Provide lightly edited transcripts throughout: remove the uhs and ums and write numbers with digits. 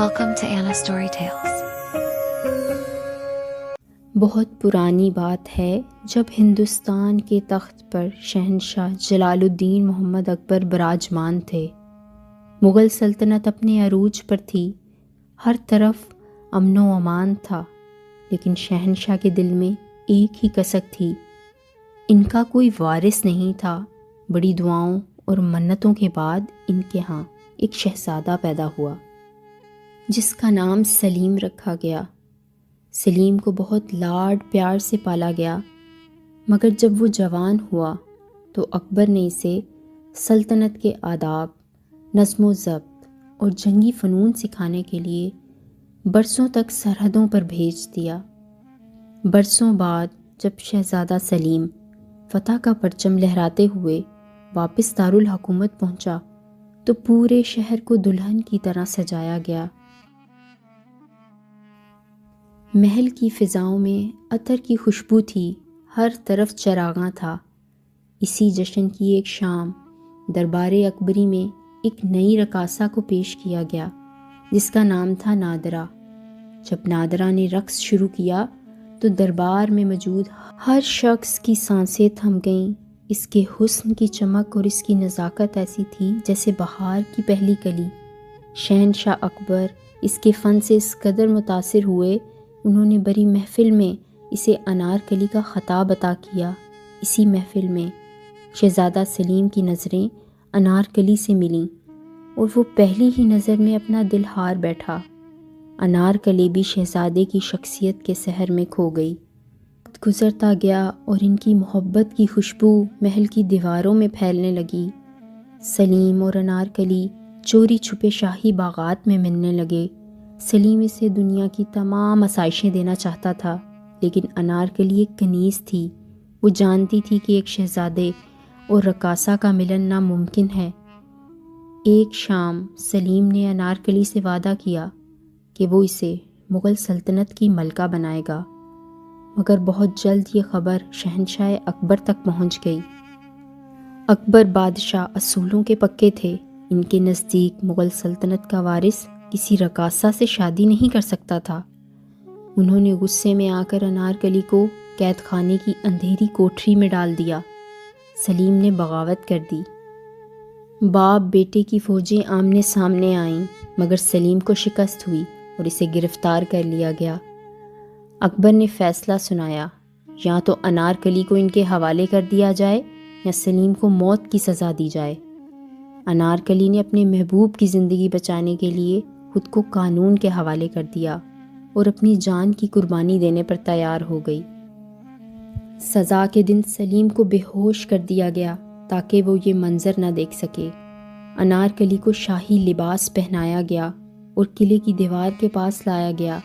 Welcome to Anna Story Tales. بہت پرانی بات ہے جب ہندوستان کے تخت پر شہنشاہ جلال الدین محمد اکبر براجمان تھے۔ مغل سلطنت اپنے عروج پر تھی، ہر طرف امن و امان تھا، لیکن شہنشاہ کے دل میں ایک ہی کسک تھی، ان کا کوئی وارث نہیں تھا۔ بڑی دعاؤں اور منتوں کے بعد ان کے ہاں ایک شہزادہ پیدا ہوا جس کا نام سلیم رکھا گیا۔ سلیم کو بہت لاڈ پیار سے پالا گیا، مگر جب وہ جوان ہوا تو اکبر نے اسے سلطنت کے آداب، نظم و ضبط اور جنگی فنون سکھانے کے لیے برسوں تک سرحدوں پر بھیج دیا۔ برسوں بعد جب شہزادہ سلیم فتح کا پرچم لہراتے ہوئے واپس دارالحکومت پہنچا تو پورے شہر کو دلہن کی طرح سجایا گیا۔ محل کی فضاؤں میں عطر کی خوشبو تھی، ہر طرف چراغاں تھا۔ اسی جشن کی ایک شام دربار اکبری میں ایک نئی رقاصہ کو پیش کیا گیا جس کا نام تھا نادرہ۔ جب نادرہ نے رقص شروع کیا تو دربار میں موجود ہر شخص کی سانسیں تھم گئیں۔ اس کے حسن کی چمک اور اس کی نزاکت ایسی تھی جیسے بہار کی پہلی کلی۔ شہنشاہ اکبر اس کے فن سے اس قدر متاثر ہوئے، انہوں نے بڑی محفل میں اسے انارکلی کا خطاب عطا کیا۔ اسی محفل میں شہزادہ سلیم کی نظریں انارکلی سے ملیں اور وہ پہلی ہی نظر میں اپنا دل ہار بیٹھا۔ انارکلی بھی شہزادے کی شخصیت کے سحر میں کھو گئی۔ وقت گزرتا گیا اور ان کی محبت کی خوشبو محل کی دیواروں میں پھیلنے لگی۔ سلیم اور انارکلی چوری چھپے شاہی باغات میں ملنے لگے۔ سلیم اسے دنیا کی تمام آسائشیں دینا چاہتا تھا، لیکن انارکلی ایک کنیز تھی۔ وہ جانتی تھی کہ ایک شہزادے اور رقاصہ کا ملن ناممکن ہے۔ ایک شام سلیم نے انارکلی سے وعدہ کیا کہ وہ اسے مغل سلطنت کی ملکہ بنائے گا، مگر بہت جلد یہ خبر شہنشاہ اکبر تک پہنچ گئی۔ اکبر بادشاہ اصولوں کے پکے تھے، ان کے نزدیک مغل سلطنت کا وارث کسی رقاصہ سے شادی نہیں کر سکتا تھا۔ انہوں نے غصے میں آ کر انارکلی کو قید خانے کی اندھیری کوٹری میں ڈال دیا۔ سلیم نے بغاوت کر دی۔ باپ بیٹے کی فوجیں آمنے سامنے آئیں، مگر سلیم کو شکست ہوئی اور اسے گرفتار کر لیا گیا۔ اکبر نے فیصلہ سنایا، یا تو انارکلی کو ان کے حوالے کر دیا جائے یا سلیم کو موت کی سزا دی جائے۔ انارکلی نے اپنے محبوب کی زندگی بچانے کے لیے خود کو قانون کے حوالے کر دیا اور اپنی جان کی قربانی دینے پر تیار ہو گئی۔ سزا کے دن سلیم کو بے ہوش کر دیا گیا تاکہ وہ یہ منظر نہ دیکھ سکے۔ انارکلی کو شاہی لباس پہنایا گیا اور قلعے کی دیوار کے پاس لایا گیا۔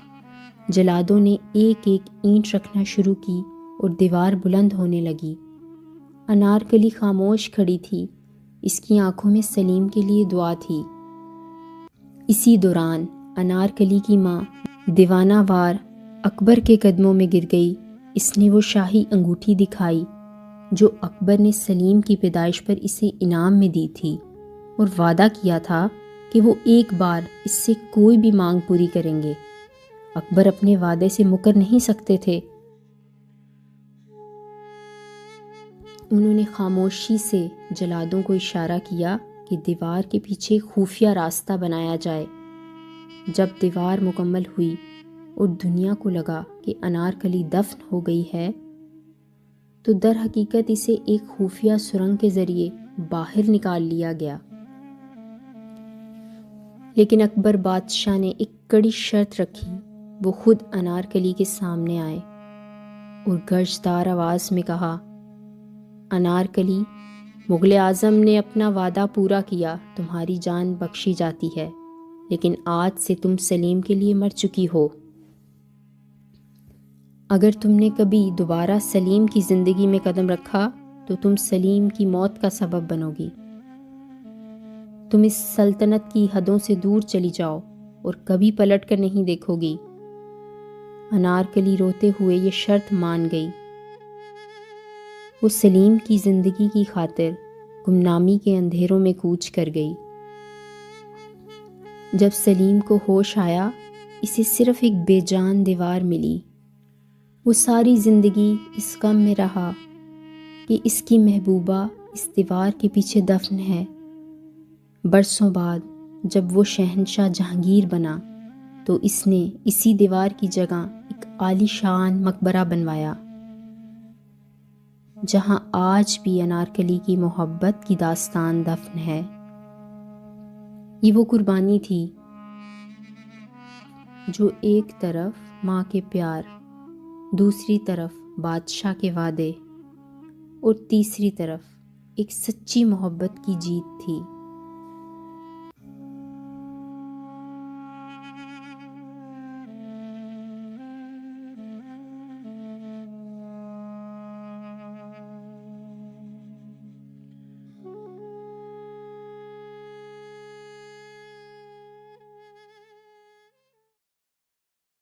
جلادوں نے ایک ایک اینٹ رکھنا شروع کی اور دیوار بلند ہونے لگی۔ انارکلی خاموش کھڑی تھی، اس کی آنکھوں میں سلیم کے لیے دعا تھی۔ اسی دوران انارکلی کی ماں دیوانہ وار اکبر کے قدموں میں گر گئی۔ اس نے وہ شاہی انگوٹھی دکھائی جو اکبر نے سلیم کی پیدائش پر اسے انعام میں دی تھی اور وعدہ کیا تھا کہ وہ ایک بار اس سے کوئی بھی مانگ پوری کریں گے۔ اکبر اپنے وعدے سے مکر نہیں سکتے تھے۔ انہوں نے خاموشی سے جلادوں کو اشارہ کیا کہ دیوار کے پیچھے خفیہ راستہ بنایا جائے۔ جب دیوار مکمل ہوئی اور دنیا کو لگا کہ انارکلی دفن ہو گئی ہے، تو در حقیقت اسے ایک خفیہ سرنگ کے ذریعے باہر نکال لیا گیا۔ لیکن اکبر بادشاہ نے ایک کڑی شرط رکھی، وہ خود انارکلی کے سامنے آئے اور گرجدار آواز میں کہا، انارکلی، مغل اعظم نے اپنا وعدہ پورا کیا، تمہاری جان بخشی جاتی ہے، لیکن آج سے تم سلیم کے لیے مر چکی ہو۔ اگر تم نے کبھی دوبارہ سلیم کی زندگی میں قدم رکھا تو تم سلیم کی موت کا سبب بنو گی۔ تم اس سلطنت کی حدوں سے دور چلی جاؤ اور کبھی پلٹ کر نہیں دیکھو گی۔ انارکلی روتے ہوئے یہ شرط مان گئی۔ وہ سلیم کی زندگی کی خاطر گمنامی کے اندھیروں میں کوچ کر گئی۔ جب سلیم کو ہوش آیا اسے صرف ایک بے جان دیوار ملی۔ وہ ساری زندگی اس غم میں رہا کہ اس کی محبوبہ اس دیوار کے پیچھے دفن ہے۔ برسوں بعد جب وہ شہنشاہ جہانگیر بنا تو اس نے اسی دیوار کی جگہ ایک عالی شان مقبرہ بنوایا، جہاں آج بھی انارکلی کی محبت کی داستان دفن ہے۔ یہ وہ قربانی تھی جو ایک طرف ماں کے پیار، دوسری طرف بادشاہ کے وعدے اور تیسری طرف ایک سچی محبت کی جیت تھی۔